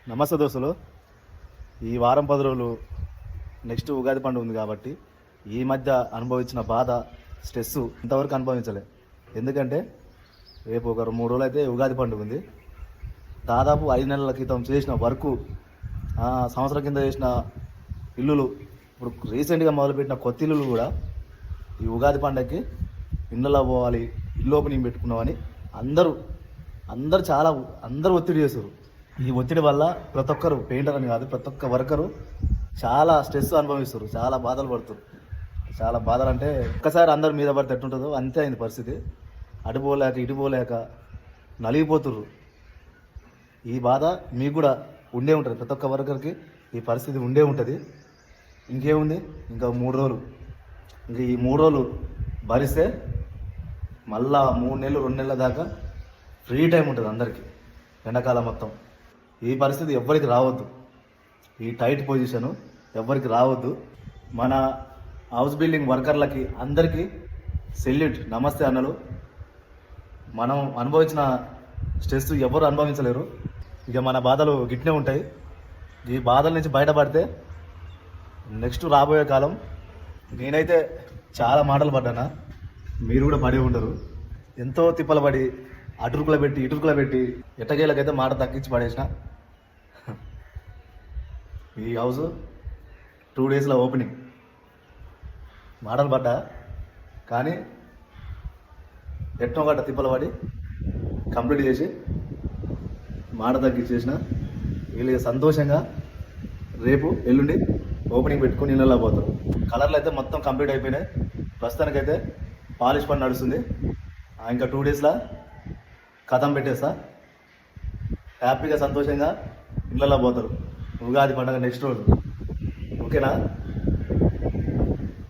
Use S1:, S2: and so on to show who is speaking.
S1: నమస్తే దోస్తులు. ఈ వారం 10 రోజులు నెక్స్ట్ ఉగాది పండుగ ఉంది కాబట్టి ఈ మధ్య అనుభవించిన బాధ, స్ట్రెస్ ఇంతవరకు అనుభవించలే. ఎందుకంటే రేపు ఒక 3 రోజులు అయితే ఉగాది పండుగ ఉంది. దాదాపు 5 నెలల క్రితం చేసిన వర్కు, సంవత్సరం కింద చేసిన ఇల్లులు, ఇప్పుడు రీసెంట్గా మొదలుపెట్టిన కొత్త ఇల్లులు కూడా ఈ ఉగాది పండుగకి ఇళ్ళలో పోవాలి, ఇల్లు ఓపెనింగ్ పెట్టుకున్నామని అందరూ అందరూ ఒత్తిడి చేస్తారు. ఈ ఒత్తిడి వల్ల ప్రతి ఒక్కరు, పెయింటర్ అని కాదు, ప్రతి ఒక్క వర్కరు చాలా స్ట్రెస్ అనుభవిస్తారు, చాలా బాధలు పడుతారు. చాలా బాధలు అంటే ఒక్కసారి అందరు మీద పడితే ఎట్టుంటుందో అంతే అయింది పరిస్థితి. అటు పోలేక ఇటు పోలేక నలిగిపోతుర్రు. ఈ బాధ మీకు కూడా ఉండే ఉంటుంది, ప్రతి ఒక్క వర్కర్కి ఈ పరిస్థితి ఉండే ఉంటుంది. ఇంకేముంది, ఇంకా 3 రోజులు, ఇంకా ఈ 3 రోజులు భరిస్తే మళ్ళా 3 నెలలు 2 నెలల దాకా ఫ్రీ టైం ఉంటుంది అందరికీ. ఎండాకాలం మొత్తం ఈ పరిస్థితి ఎవ్వరికి రావద్దు, ఈ టైట్ పొజిషను ఎవ్వరికి రావద్దు. మన హౌస్ బిల్డింగ్ వర్కర్లకి అందరికీ సెల్యూట్, నమస్తే అన్నలు. మనం అనుభవించిన స్ట్రెస్ ఎవరు అనుభవించలేరు. ఇక మన బాధలు గిట్నే ఉంటాయి. ఈ బాధల నుంచి బయటపడితే నెక్స్ట్ రాబోయే కాలం, నేనైతే చాలా మాటలు పడ్డానా, మీరు కూడా పడి ఉంటారు. ఎంతో తిప్పలు పడి అటురుకులు పెట్టి ఇటురుకులు పెట్టి ఎట్టకేళ్ళకైతే మాట తగ్గించి పడేసిన. ఈ హౌస్ 2 డేస్లో ఓపెనింగ్. మాటలు పడ్డా కానీ ఎట్టో గట్ట తిప్పలు పడి కంప్లీట్ చేసి మాట తగ్గించేసిన. వీళ్ళు సంతోషంగా రేపు ఎల్లుండి ఓపెనింగ్ పెట్టుకుని ఇళ్ళలో పోతారు. కలర్లు అయితే మొత్తం కంప్లీట్ అయిపోయినాయి. ప్రస్తుతానికైతే పాలిష్ పని నడుస్తుంది. ఇంకా 2 డేస్లో కథం పెట్టేస్తా. హ్యాపీగా సంతోషంగా ఇళ్ళలో పోతారు ఉగాది పండుగ నెక్స్ట్ రోజు. ఓకేనా?